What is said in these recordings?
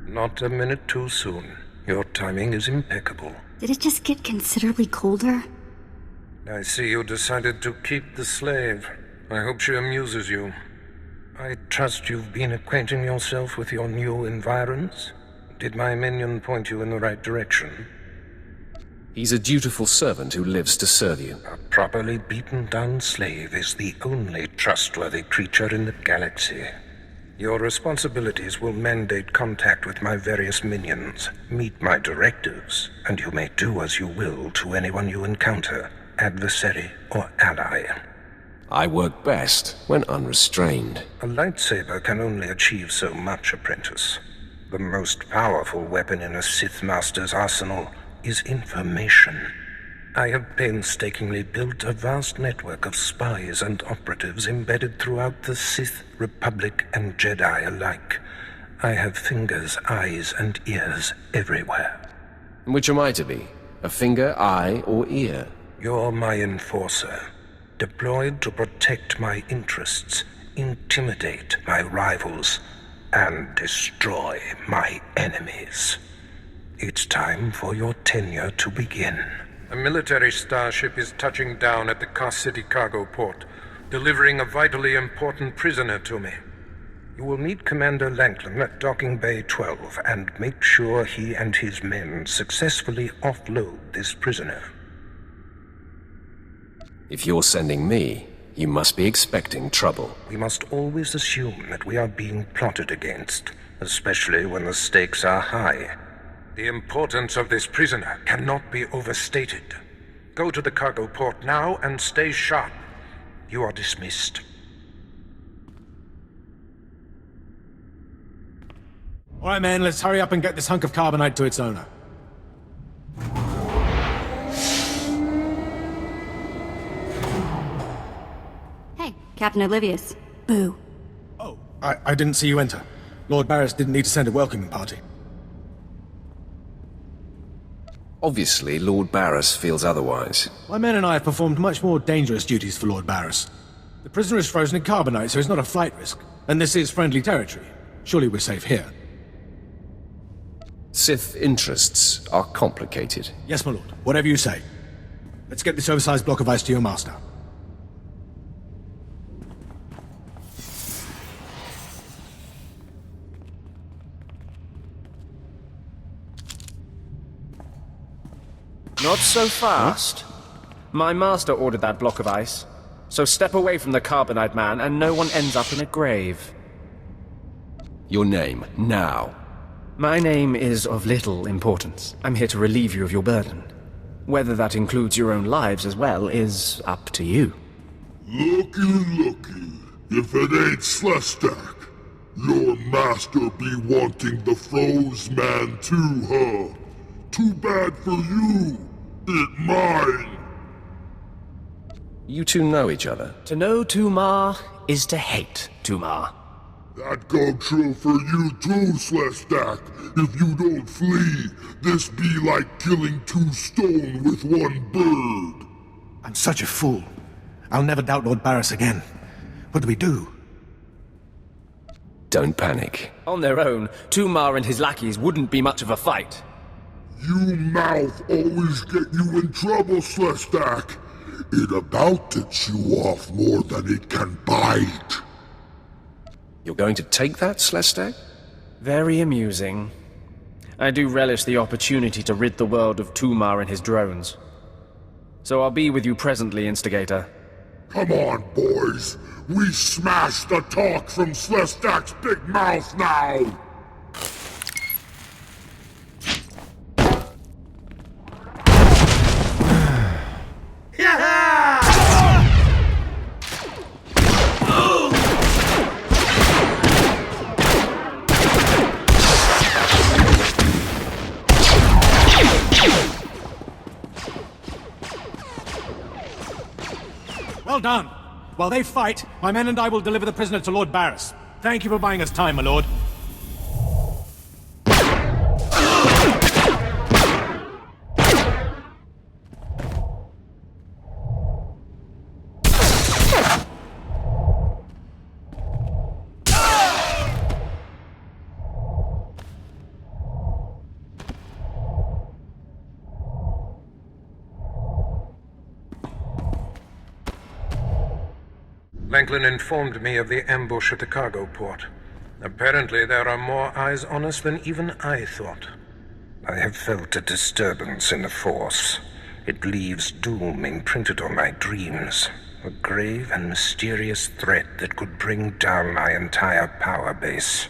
Not a minute too soon. Your timing is impeccable. Did it just get considerably colder? I see you decided to keep the slave. I hope she amuses you. I trust you've been acquainting yourself with your new environs? Did my minion point you in the right direction? He's a dutiful servant who lives to serve you. A properly beaten-down slave is the only trustworthy creature in the galaxy. Your responsibilities will mandate contact with my various minions. Meet my directives, and you may do as you will to anyone you encounter, adversary or ally. I work best when unrestrained. A lightsaber can only achieve so much, apprentice. The most powerful weapon in a Sith Master's arsenal is information. I have painstakingly built a vast network of spies and operatives embedded throughout the Sith, Republic, and Jedi alike. I have fingers, eyes, and ears everywhere. Which am I to be? A finger, eye, or ear? You're my enforcer, deployed to protect my interests, intimidate my rivals, and destroy my enemies. It's time for your tenure to begin. A military starship is touching down at the Kaas City cargo port, delivering a vitally important prisoner to me. You will meet Commander Lanklin at Docking Bay 12 and make sure he and his men successfully offload this prisoner. If you're sending me, you must be expecting trouble. We must always assume that we are being plotted against, especially when the stakes are high. The importance of this prisoner cannot be overstated. Go to the cargo port now and stay sharp. You are dismissed. All right, man, let's hurry up and get this hunk of carbonite to its owner. Hey, Captain Oblivious. Boo. Oh, I didn't see you enter. Lord Barris didn't need to send a welcoming party. Obviously, Lord Barris feels otherwise. My men and I have performed much more dangerous duties for Lord Barris. The prisoner is frozen in carbonite, so it's not a flight risk. And this is friendly territory. Surely we're safe here. Sith interests are complicated. Yes, my lord. Whatever you say. Let's get this oversized block of ice to your master. Not so fast. My master ordered that block of ice. So step away from the carbonite man and no one ends up in a grave. Your name, now. My name is of little importance. I'm here to relieve you of your burden. Whether that includes your own lives as well is up to you. Looky. If it ain't Slestak, your master be wanting the froze man too, huh? Too bad for you. It mine. You two know each other. To know Tumar is to hate Tumar. That go true for you too, Slestak. If you don't flee, this be like killing two stone with one bird. I'm such a fool. I'll never doubt Lord Barris again. What do we do? Don't panic. On their own, Tumar and his lackeys wouldn't be much of a fight. You mouth always get you in trouble, Slestak. It about to chew off more than it can bite. You're going to take that, Slestak? Very amusing. I do relish the opportunity to rid the world of Tumar and his drones. So I'll be with you presently, Instigator. Come on, boys. We smash the talk from Slestak's big mouth now. Well done. While they fight, my men and I will deliver the prisoner to Lord Barris. Thank you for buying us time, my lord. Franklin informed me of the ambush at the cargo port. Apparently there are more eyes on us than even I thought. I have felt a disturbance in the Force. It leaves doom imprinted on my dreams. A grave and mysterious threat that could bring down my entire power base.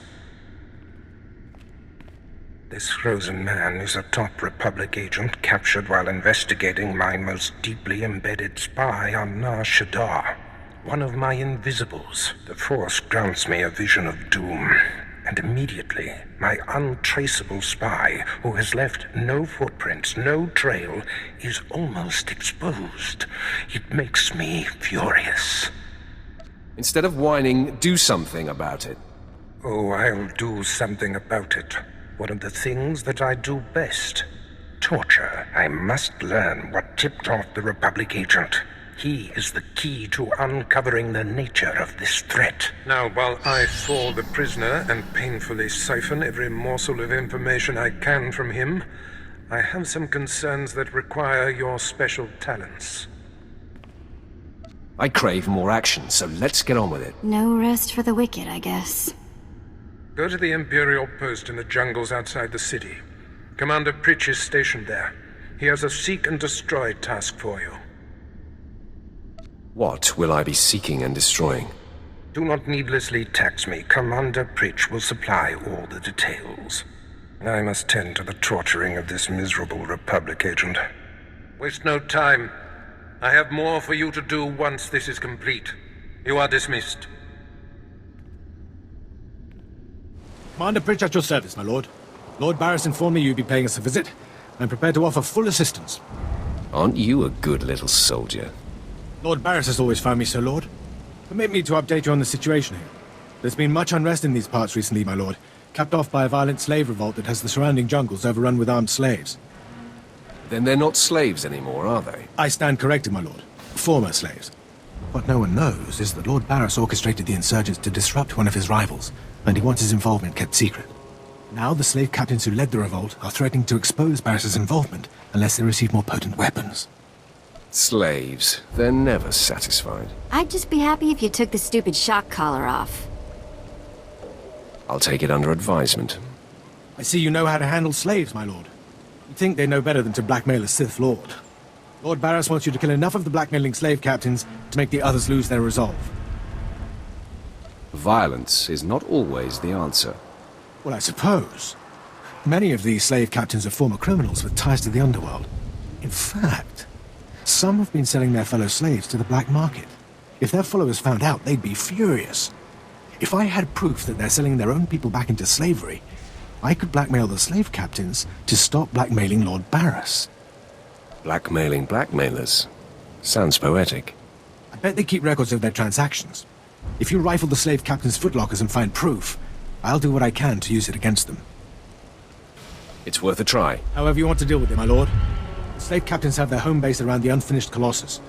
This frozen man is a top Republic agent captured while investigating my most deeply embedded spy on SWTOR. One of my invisibles. The Force grants me a vision of doom. And immediately, my untraceable spy, who has left no footprints, no trail, is almost exposed. It makes me furious. Instead of whining, do something about it. Oh, I'll do something about it. One of the things that I do best. Torture. I must learn what tipped off the Republic agent. He is the key to uncovering the nature of this threat. Now, while I thaw the prisoner and painfully siphon every morsel of information I can from him, I have some concerns that require your special talents. I crave more action, so let's get on with it. No rest for the wicked, I guess. Go to the Imperial post in the jungles outside the city. Commander Pritch is stationed there. He has a seek and destroy task for you. What will I be seeking and destroying? Do not needlessly tax me. Commander Pritch will supply all the details. I must tend to the torturing of this miserable Republic agent. Waste no time. I have more for you to do once this is complete. You are dismissed. Commander Pritch at your service, my lord. Lord Barris informed me you'd be paying us a visit. I'm prepared to offer full assistance. Aren't you a good little soldier? Lord Barris has always found me so, Lord. Permit me to update you on the situation here. There's been much unrest in these parts recently, my lord, capped off by a violent slave revolt that has the surrounding jungles overrun with armed slaves. Then they're not slaves anymore, are they? I stand corrected, my lord. Former slaves. What no one knows is that Lord Barris orchestrated the insurgents to disrupt one of his rivals, and he wants his involvement kept secret. Now the slave captains who led the revolt are threatening to expose Barris's involvement unless they receive more potent weapons. Slaves. They're never satisfied. I'd just be happy if you took the stupid shock collar off. I'll take it under advisement. I see you know how to handle slaves, my lord. You think they know better than to blackmail a Sith Lord. Lord Barris wants you to kill enough of the blackmailing slave captains to make the others lose their resolve. Violence is not always the answer. Well, I suppose. Many of these slave captains are former criminals with ties to the underworld. In fact, some have been selling their fellow slaves to the black market. If their followers found out, they'd be furious. If I had proof that they're selling their own people back into slavery, I could blackmail the slave captains to stop blackmailing Lord Barris. Blackmailing blackmailers. Sounds poetic. I bet they keep records of their transactions. If you rifle the slave captains' footlockers and find proof, I'll do what I can to use it against them. It's worth a try. However you want to deal with it, my lord. The slave captains have their home base around the unfinished Colossus.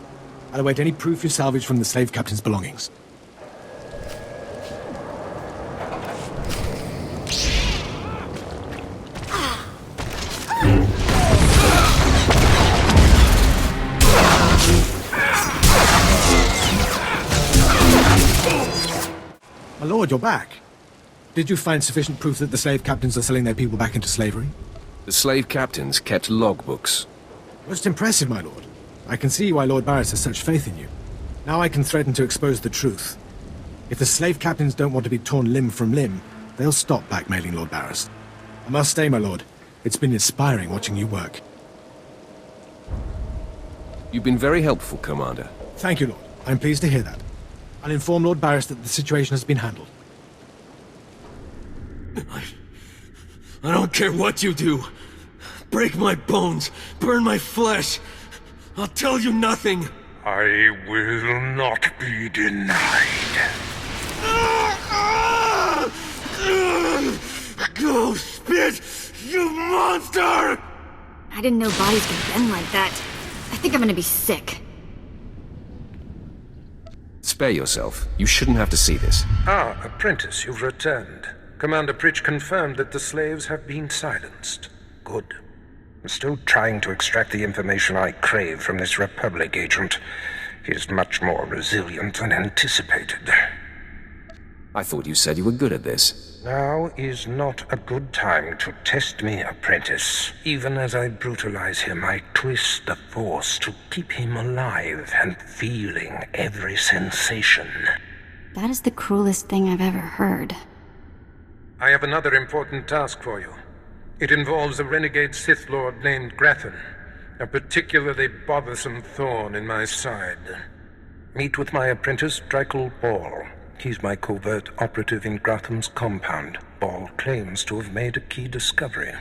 I'll await any proof you salvage from the slave captains' belongings. My lord, you're back. Did you find sufficient proof that the slave captains are selling their people back into slavery? The slave captains kept logbooks. Most impressive, my lord. I can see why Lord Barris has such faith in you. Now I can threaten to expose the truth. If the slave captains don't want to be torn limb from limb, they'll stop blackmailing Lord Barris. I must stay, my lord. It's been inspiring watching you work. You've been very helpful, Commander. Thank you, Lord. I'm pleased to hear that. I'll inform Lord Barris that the situation has been handled. I don't care what you do. Break my bones, burn my flesh. I'll tell you nothing. I will not be denied. Go spit, you monster! I didn't know bodies could bend like that. I think I'm gonna be sick. Spare yourself. You shouldn't have to see this. Ah, apprentice, you've returned. Commander Pritch confirmed that the slaves have been silenced. Good. I'm still trying to extract the information I crave from this Republic agent. is much more resilient than anticipated. I thought you said you were good at this. Now is not a good time to test me, apprentice. Even as I brutalize him, I twist the Force to keep him alive and feeling every sensation. That is the cruelest thing I've ever heard. I have another important task for you. It involves a renegade Sith Lord named Grathan, a particularly bothersome thorn in my side. Meet with my apprentice, Drykel Ball. He's my covert operative in Grathan's compound. Ball claims to have made a key discovery.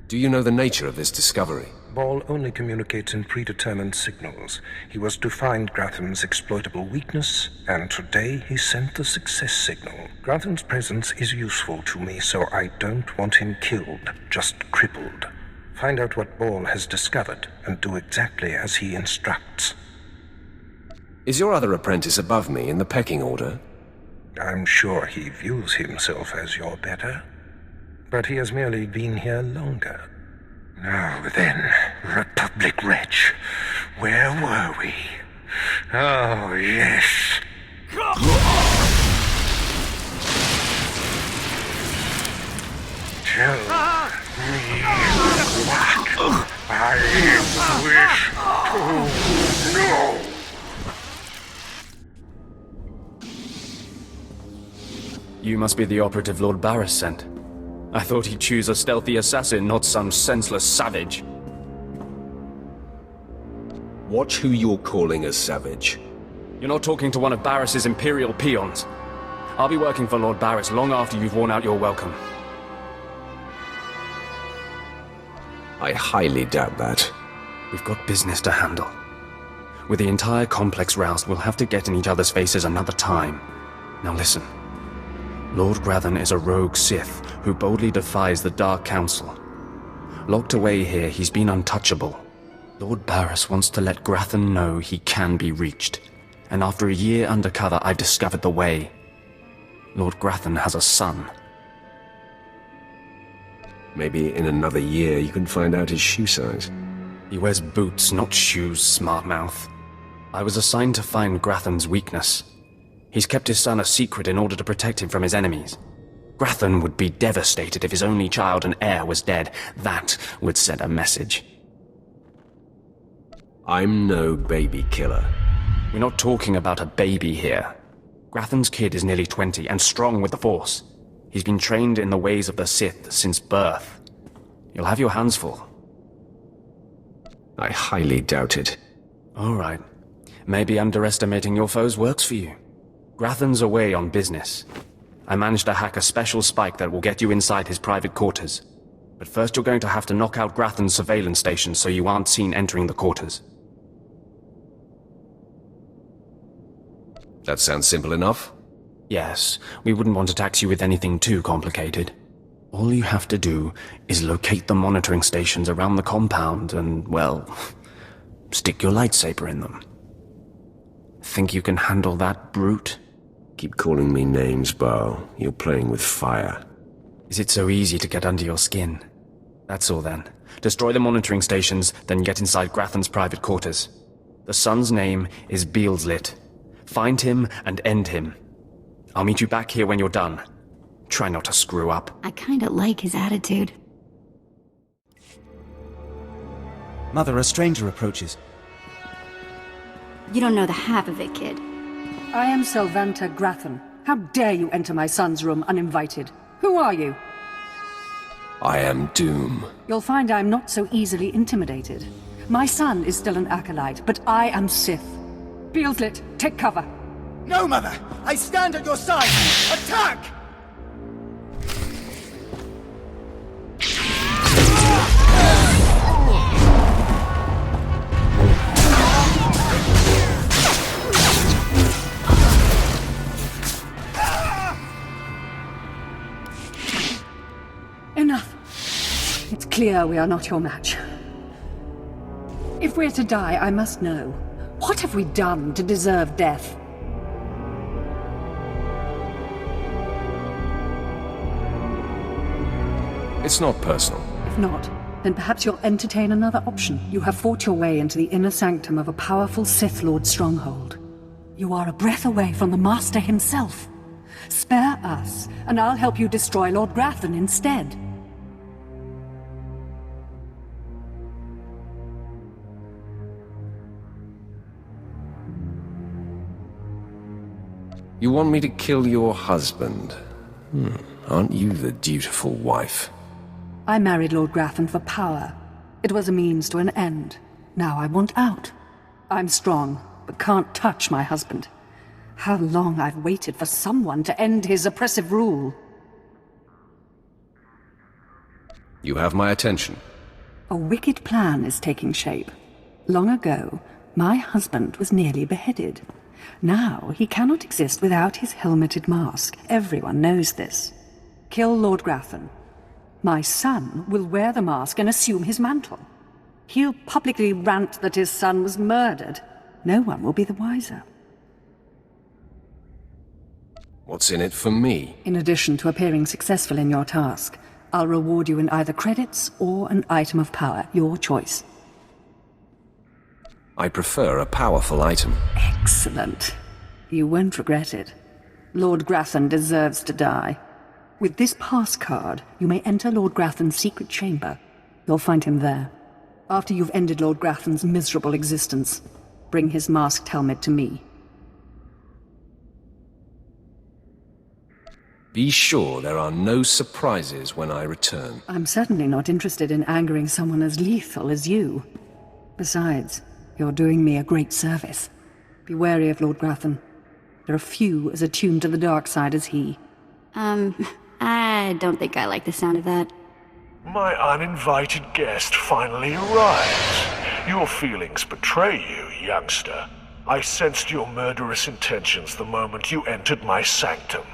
Do you know the nature of this discovery? Ball only communicates in predetermined signals. He was to find Grathan's exploitable weakness, and today he sent the success signal. Grathan's presence is useful to me, so I don't want him killed, just crippled. Find out what Ball has discovered, and do exactly as he instructs. Is your other apprentice above me in the pecking order? I'm sure he views himself as your better, but he has merely been here longer. Now then, Republic wretch, where were we? Oh, yes. Tell me what I wish to know. You must be the operative Lord Barris sent. I thought he'd choose a stealthy assassin, not some senseless savage. Watch who you're calling a savage. You're not talking to one of Barris's Imperial peons. I'll be working for Lord Barris long after you've worn out your welcome. I highly doubt that. We've got business to handle. With the entire complex roused, we'll have to get in each other's faces another time. Now listen. Lord Grathan is a rogue Sith who boldly defies the Dark Council. Locked away here, he's been untouchable. Lord Barris wants to let Grathan know he can be reached. And after a year undercover, I've discovered the way. Lord Grathan has a son. Maybe in another year you can find out his shoe size. He wears boots, not shoes, smart mouth. I was assigned to find Grathan's weakness. He's kept his son a secret in order to protect him from his enemies. Grathan would be devastated if his only child and heir was dead. That would send a message. I'm no baby killer. We're not talking about a baby here. Grathan's kid is nearly 20 and strong with the Force. He's been trained in the ways of the Sith since birth. You'll have your hands full. I highly doubt it. All right. Maybe underestimating your foes works for you. Grathan's away on business. I managed to hack a special spike that will get you inside his private quarters. But first you're going to have to knock out Grathan's surveillance station so you aren't seen entering the quarters. That sounds simple enough. Yes, we wouldn't want to tax you with anything too complicated. All you have to do is locate the monitoring stations around the compound and, well, stick your lightsaber in them. Think you can handle that, brute? Keep calling me names, Barl. You're playing with fire. Is it so easy to get under your skin? That's all then. Destroy the monitoring stations, then get inside Grathan's private quarters. The son's name is Beelslit. Find him and end him. I'll meet you back here when you're done. Try not to screw up. I kinda like his attitude. Mother, a stranger approaches. You don't know the half of it, kid. I am Selvanta Grathan. How dare you enter my son's room uninvited? Who are you? I am Doom. You'll find I'm not so easily intimidated. My son is still an acolyte, but I am Sith. Beelslit, take cover. No, Mother! I stand at your side! Attack! Enough. It's clear we are not your match. If we're to die, I must know. What have we done to deserve death? It's not personal. If not, Then perhaps you'll entertain another option. You have fought your way into the inner sanctum of a powerful Sith Lord stronghold. You are a breath away from the Master himself. Spare us, and I'll help you destroy Lord Grathan instead. You want me to kill your husband? Aren't you the dutiful wife? I married Lord Grathan for power. It was a means to an end. Now I want out. I'm strong, but can't touch my husband. How long I've waited for someone to end his oppressive rule. You have my attention. A wicked plan is taking shape. Long ago, my husband was nearly beheaded. Now he cannot exist without his helmeted mask. Everyone knows this. Kill Lord Grathan. My son will wear the mask and assume his mantle. He'll publicly rant that his son was murdered. No one will be the wiser. What's in it for me? In addition to appearing successful in your task, I'll reward you in either credits or an item of power, your choice. I prefer a powerful item. Excellent. You won't regret it. Lord Grathan deserves to die. With this pass card, you may enter Lord Grathan's secret chamber. You'll find him there. After you've ended Lord Grathan's miserable existence, bring his masked helmet to me. Be sure there are no surprises when I return. I'm certainly not interested in angering someone as lethal as you. Besides, you're doing me a great service. Be wary of Lord Grathan. There are few as attuned to the dark side as he. I don't think I like the sound of that. My uninvited guest finally arrives. Your feelings betray you, youngster. I sensed your murderous intentions the moment you entered my sanctum.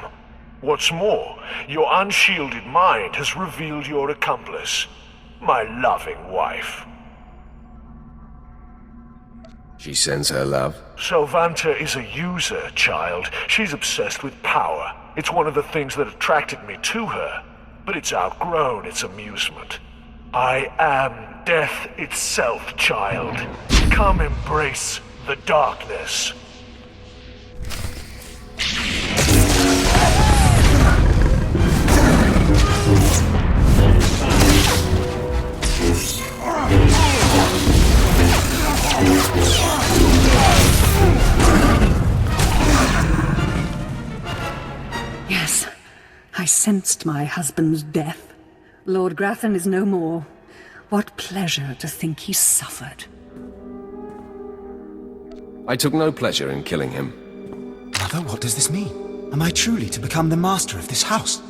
What's more, your unshielded mind has revealed your accomplice, my loving wife. She sends her love? Sylvanta is a user, child. She's obsessed with power. It's one of the things that attracted me to her, but it's outgrown its amusement. I am death itself, child. Come embrace the darkness. Yes, I sensed my husband's death. Lord Grathan is no more. What pleasure to think he suffered. I took no pleasure in killing him. Mother, what does this mean? Am I truly to become the master of this house?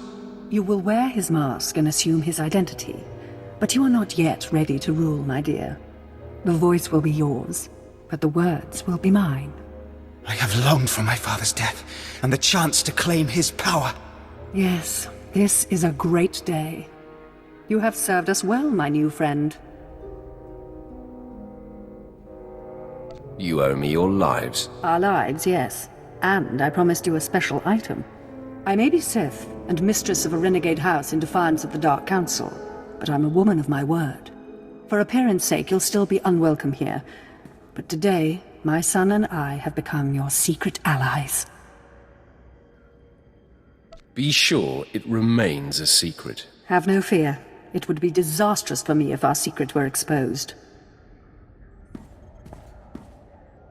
You will wear his mask and assume his identity, but you are not yet ready to rule, my dear. The voice will be yours, but the words will be mine. I have longed for my father's death, and the chance to claim his power. Yes, this is a great day. You have served us well, my new friend. You owe me your lives. Our lives, yes. And I promised you a special item. I may be Sith, and mistress of a renegade house in defiance of the Dark Council, but I'm a woman of my word. For appearance sake, you'll still be unwelcome here. But today, my son and I have become your secret allies. Be sure it remains a secret. Have no fear. It would be disastrous for me if our secret were exposed.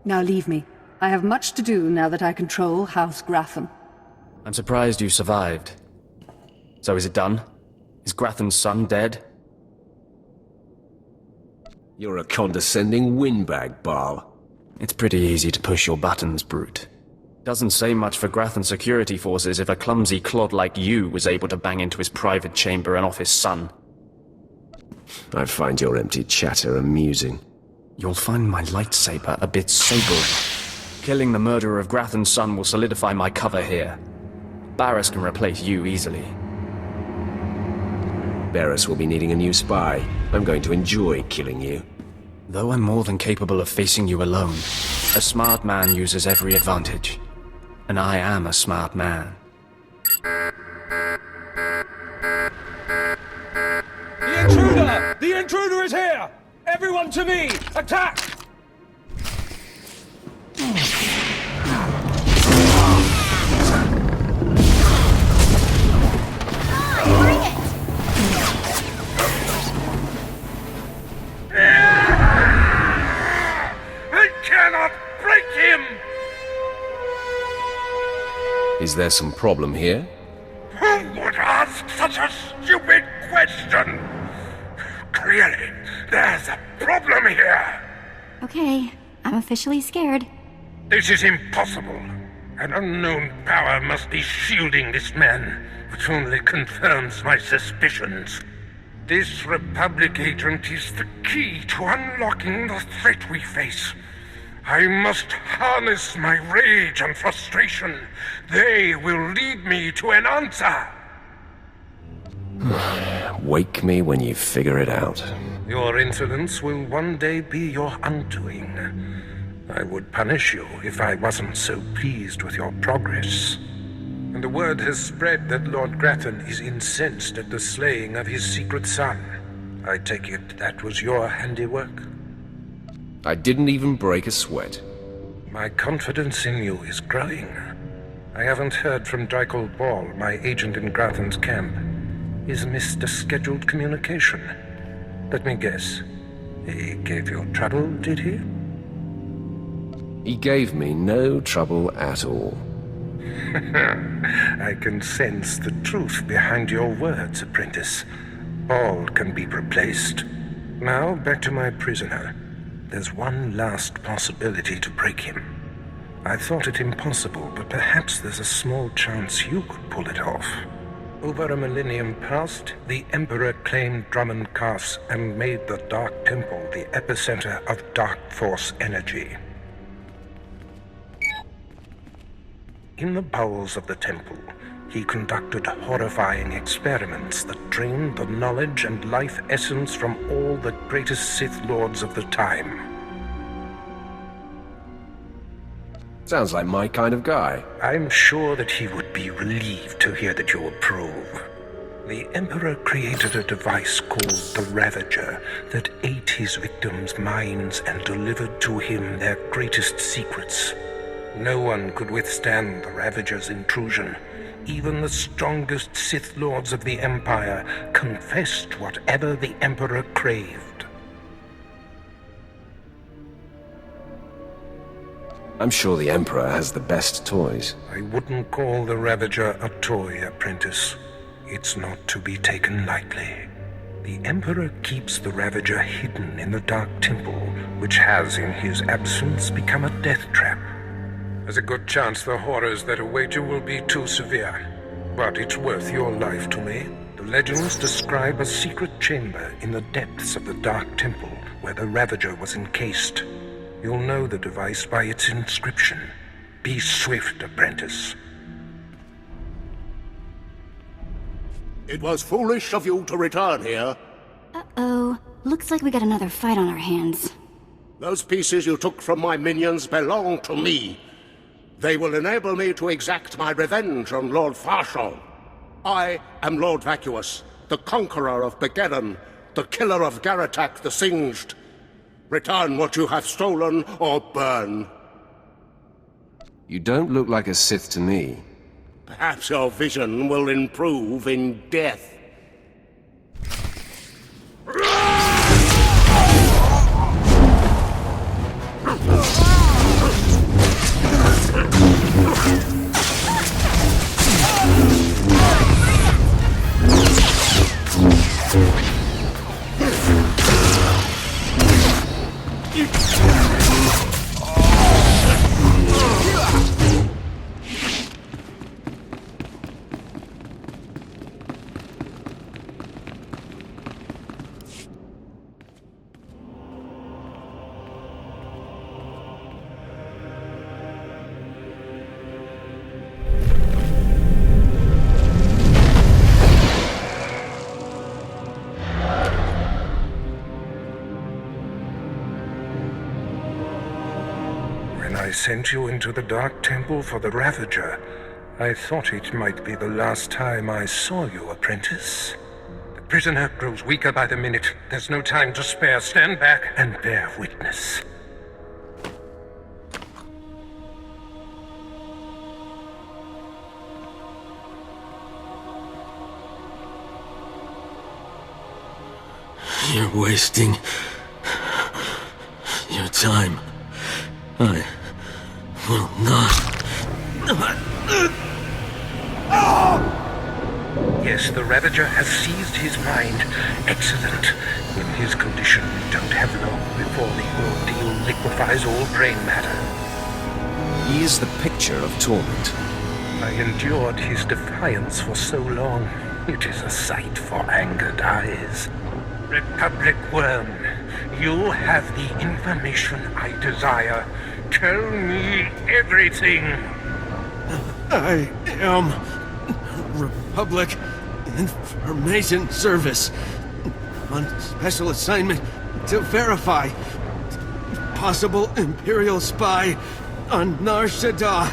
Now leave me. I have much to do now that I control House Grathan. I'm surprised you survived. So is it done? Is Grathan's son dead? You're a condescending windbag, Baal. It's pretty easy to push your buttons, brute. Doesn't say much for Grathan's security forces if a clumsy clod like you was able to bang into his private chamber and off his son. I find your empty chatter amusing. You'll find my lightsaber a bit sobering. Killing the murderer of Grathan's son will solidify my cover here. Barris can replace you easily. Barris will be needing a new spy. I'm going to enjoy killing you. Though I'm more than capable of facing you alone, a smart man uses every advantage. And I am a smart man. The intruder! The The intruder is here! Everyone to me! Attack! Bring it! I cannot break him! Is there some problem here? Who would ask such a stupid question? Clearly, there's a problem here. Okay, I'm officially scared. This is impossible. An unknown power must be shielding this man, which only confirms my suspicions. This Republic agent is the key to unlocking the threat we face. I must harness my rage and frustration. They will lead me to an answer. Wake me when you figure it out. Your insolence will one day be your undoing. I would punish you if I wasn't so pleased with your progress. And the word has spread that Lord Grattan is incensed at the slaying of his secret son. I take it that was your handiwork? I didn't even break a sweat. My confidence in you is growing. I haven't heard from Dreikel Ball, my agent in Grattan's camp. He's missed a scheduled communication. Let me guess. He gave you trouble, did he? He gave me no trouble at all. I can sense the truth behind your words, apprentice. Ball can be replaced. Now, back to my prisoner. There's one last possibility to break him. I thought it impossible, but perhaps there's a small chance you could pull it off. Over a millennium past, the Emperor claimed Dromund Kaas and made the Dark Temple the epicenter of Dark Force energy. In the bowels of the temple, he conducted horrifying experiments that drained the knowledge and life essence from all the greatest Sith lords of the time. Sounds like my kind of guy. I'm sure that he would be relieved to hear that you approve. The Emperor created a device called the Ravager that ate his victims' minds and delivered to him their greatest secrets. No one could withstand the Ravager's intrusion. Even the strongest Sith lords of the Empire confessed whatever the Emperor craved. I'm sure the Emperor has the best toys. I wouldn't call the Ravager a toy, apprentice. It's not to be taken lightly. The Emperor keeps the Ravager hidden in the Dark Temple, which has, in his absence, become a death trap. There's a good chance the horrors that await you will be too severe. But it's worth your life to me. The legends describe a secret chamber in the depths of the Dark Temple where the Ravager was encased. You'll know the device by its inscription. Be swift, apprentice. It was foolish of you to return here. Uh-oh. Looks like we got another fight on our hands. Those pieces you took from my minions belong to me. They will enable me to exact my revenge on Lord Farshal. I am Lord Vacuous, the conqueror of Begeddon, the killer of Garatak the Singed. Return what you have stolen, or burn. You don't look like a Sith to me. Perhaps your vision will improve in death. I sent you into the Dark Temple for the Ravager. I thought it might be the last time I saw you, apprentice. The prisoner grows weaker by the minute. There's no time to spare. Stand back and bear witness. You're wasting your time. I will not. Yes, the Ravager has seized his mind. Excellent. In his condition, we don't have long before the ordeal liquefies all brain matter. He is the picture of torment. I endured his defiance for so long. It is a sight for angered eyes. Republic Worm, you have the information I desire. Tell me everything. I am Republic Information Service on special assignment to verify possible Imperial spy on Nar Shaddaa,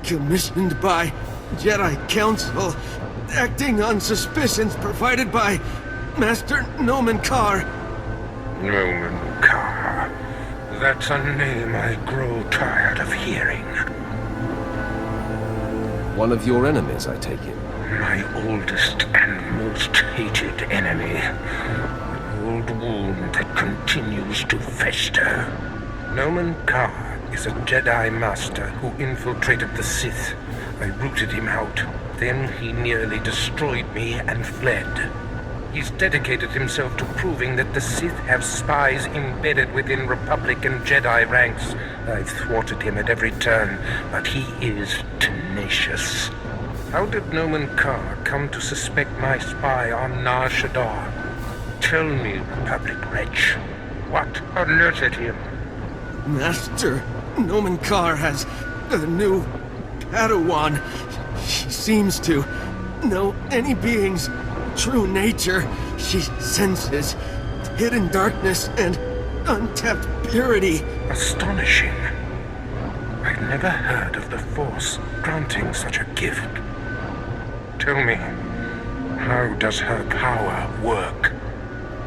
commissioned by Jedi Council, acting on suspicions provided by Master Dromund Kaas. Dromund Kaas. That's a name I grow tired of hearing. One of your enemies, I take it. My oldest and most hated enemy. An old wound that continues to fester. Dromund Kaas is a Jedi Master who infiltrated the Sith. I rooted him out. Then he nearly destroyed me and fled. He's dedicated himself to proving that the Sith have spies embedded within Republic and Jedi ranks. I've thwarted him at every turn, but he is tenacious. How did Dromund Kaas come to suspect my spy on Nar Shaddaa? Tell me, Republic wretch, what alerted him? Master Dromund Kaas has a new Padawan. She seems to know any being's true nature. She senses hidden darkness and untapped purity. Astonishing. I'd never heard of the Force granting such a gift. Tell me, how does her power work?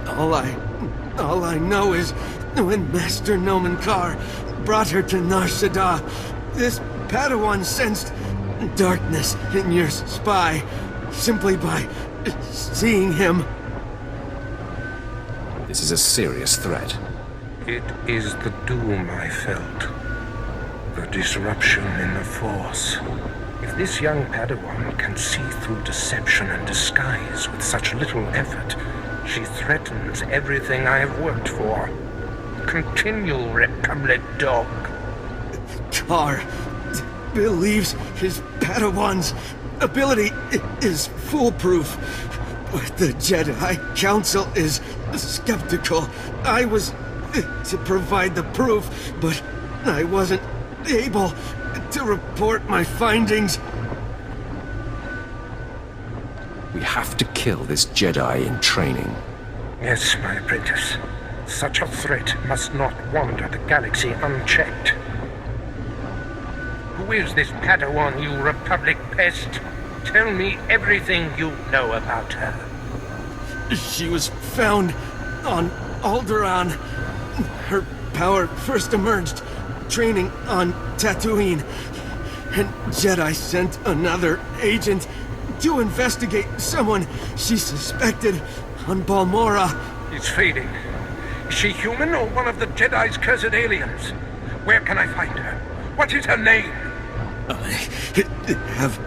All I know is when Master Dromund Kaas brought her to Nar Shaddaa, this Padawan sensed darkness in your spy simply by seeing him. This is a serious threat. It is the doom I felt. The disruption in the Force. If this young Padawan can see through deception and disguise with such little effort, she threatens everything I have worked for. Continue, Republic dog. Kaas believes his Padawan's ability is foolproof, but the Jedi Council is skeptical. I was to provide the proof, but I wasn't able to report my findings. We have to kill this Jedi in training. Yes, my apprentice. Such a threat must not wander the galaxy unchecked. Who is this Padawan, you Republic pest? Tell me everything you know about her. She was found on Alderaan. Her power first emerged training on Tatooine, and Jedi sent another agent to investigate someone she suspected on Balmorra. It's fading. Is she human or one of the Jedi's cursed aliens? Where can I find her? What is her name? I have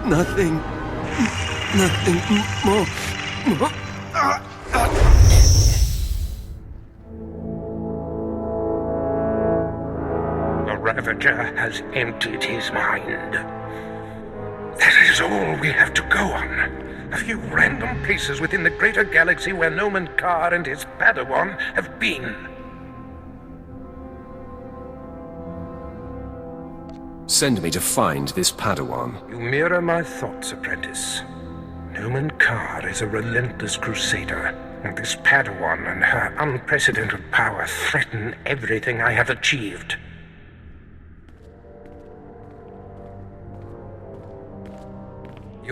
nothing more. The Ravager has emptied his mind. That is all we have to go on. A few random places within the greater galaxy where Dromund Kaas and his Padawan have been. Send me to find this Padawan. You mirror my thoughts, apprentice. Dromund Kaas is a relentless crusader, and this Padawan and her unprecedented power threaten everything I have achieved.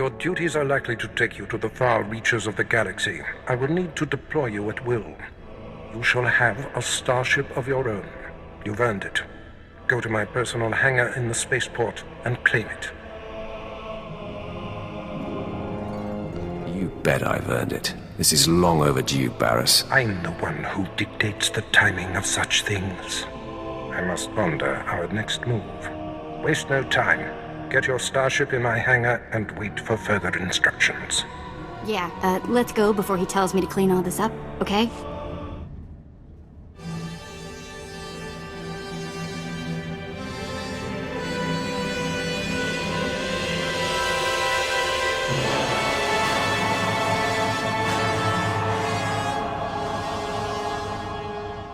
Your duties are likely to take you to the far reaches of the galaxy. I will need to deploy you at will. You shall have a starship of your own. You've earned it. Go to my personal hangar in the spaceport and claim it. You bet I've earned it. This is long overdue, Barris. I'm the one who dictates the timing of such things. I must ponder our next move. Waste no time. Get your starship in my hangar and wait for further instructions. Yeah, let's go before he tells me to clean all this up, okay?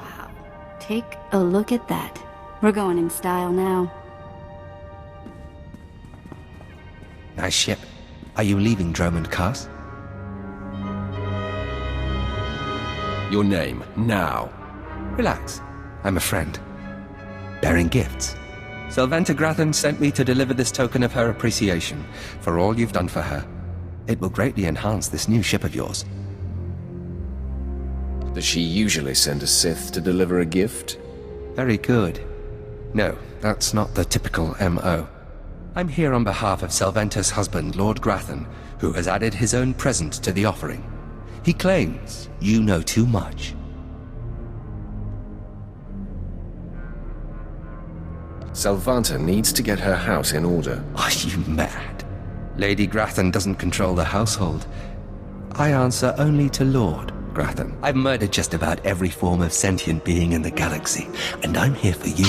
Wow. Take a look at that. We're going in style now. Nice ship. Are you leaving Dromund Kaas? Your name, now. Relax. I'm a friend. Bearing gifts. Sylvanta Grathan sent me to deliver this token of her appreciation for all you've done for her. It will greatly enhance this new ship of yours. Does she usually send a Sith to deliver a gift? Very good. No, that's not the typical MO. I'm here on behalf of Sylvanta's husband, Lord Grathan, who has added his own present to the offering. He claims you know too much. Sylvanta needs to get her house in order. Are you mad? Lady Grathan doesn't control the household. I answer only to Lord Grathan. I've murdered just about every form of sentient being in the galaxy, and I'm here for you.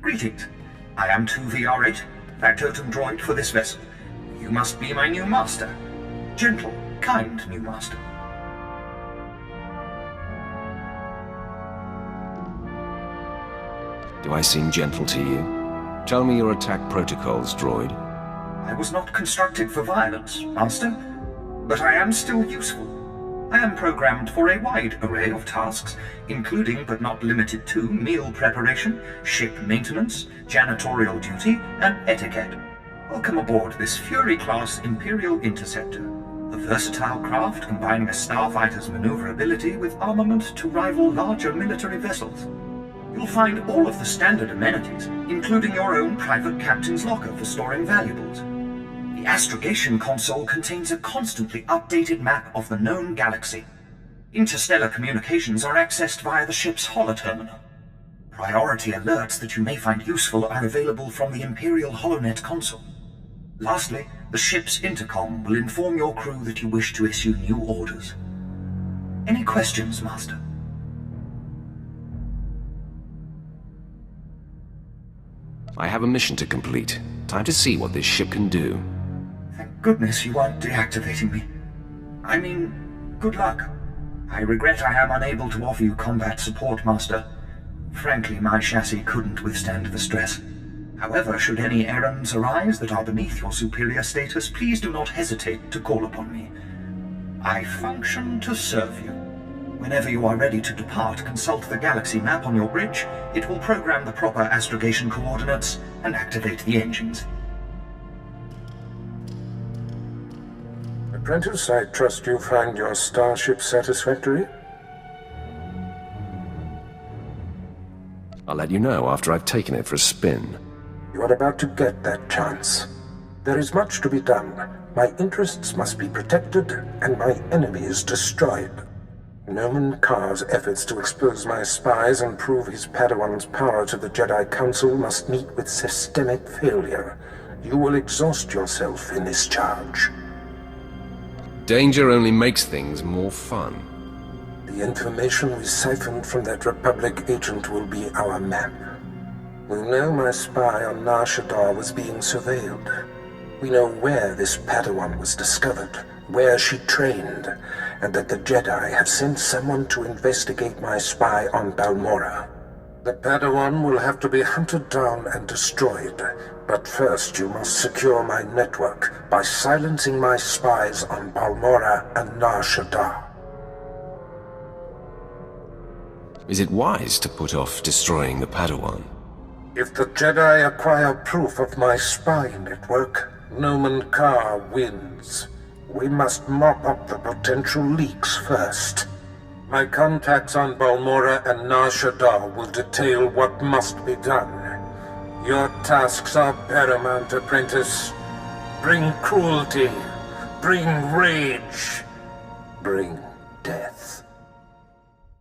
Greetings. I am 2VR8, factotum droid for this vessel. You must be my new master. Gentle, kind new master. Do I seem gentle to you? Tell me your attack protocols, droid. I was not constructed for violence, master, but I am still useful. I am programmed for a wide array of tasks, including but not limited to meal preparation, ship maintenance, janitorial duty, and etiquette. Welcome aboard this Fury-class Imperial Interceptor, a versatile craft combining a starfighter's maneuverability with armament to rival larger military vessels. You'll find all of the standard amenities, including your own private captain's locker for storing valuables. The astrogation console contains a constantly updated map of the known galaxy. Interstellar communications are accessed via the ship's holoterminal. Priority alerts that you may find useful are available from the Imperial HoloNet console. Lastly, the ship's intercom will inform your crew that you wish to issue new orders. Any questions, Master? I have a mission to complete. Time to see what this ship can do. Thank goodness you aren't deactivating me. I mean, good luck. I regret I am unable to offer you combat support, Master. Frankly, my chassis couldn't withstand the stress. However, should any errands arise that are beneath your superior status, please do not hesitate to call upon me. I function to serve you. Whenever you are ready to depart, consult the galaxy map on your bridge. It will program the proper astrogation coordinates and activate the engines. Apprentice, I trust you find your starship satisfactory? I'll let you know after I've taken it for a spin. You are about to get that chance. There is much to be done, My interests must be protected and my enemies destroyed. Dromund Kaas' efforts to expose my spies and prove his Padawan's power to the Jedi Council must meet with systemic failure. You will exhaust yourself in this charge. Danger only makes things more fun. The information we siphoned from that Republic agent will be our map. We know my spy on Nar Shaddaa was being surveilled. We know where this Padawan was discovered, where she trained, and that the Jedi have sent someone to investigate my spy on Balmorra. The Padawan will have to be hunted down and destroyed, but first you must secure my network by silencing my spies on Balmorra and Nar Shaddaa. Is it wise to put off destroying the Padawan? If the Jedi acquire proof of my spy network, Dromund Kaas wins. We must mop up the potential leaks first. My contacts on Balmorra and Nar Shaddaa will detail what must be done. Your tasks are paramount, apprentice. Bring cruelty. Bring rage. Bring death.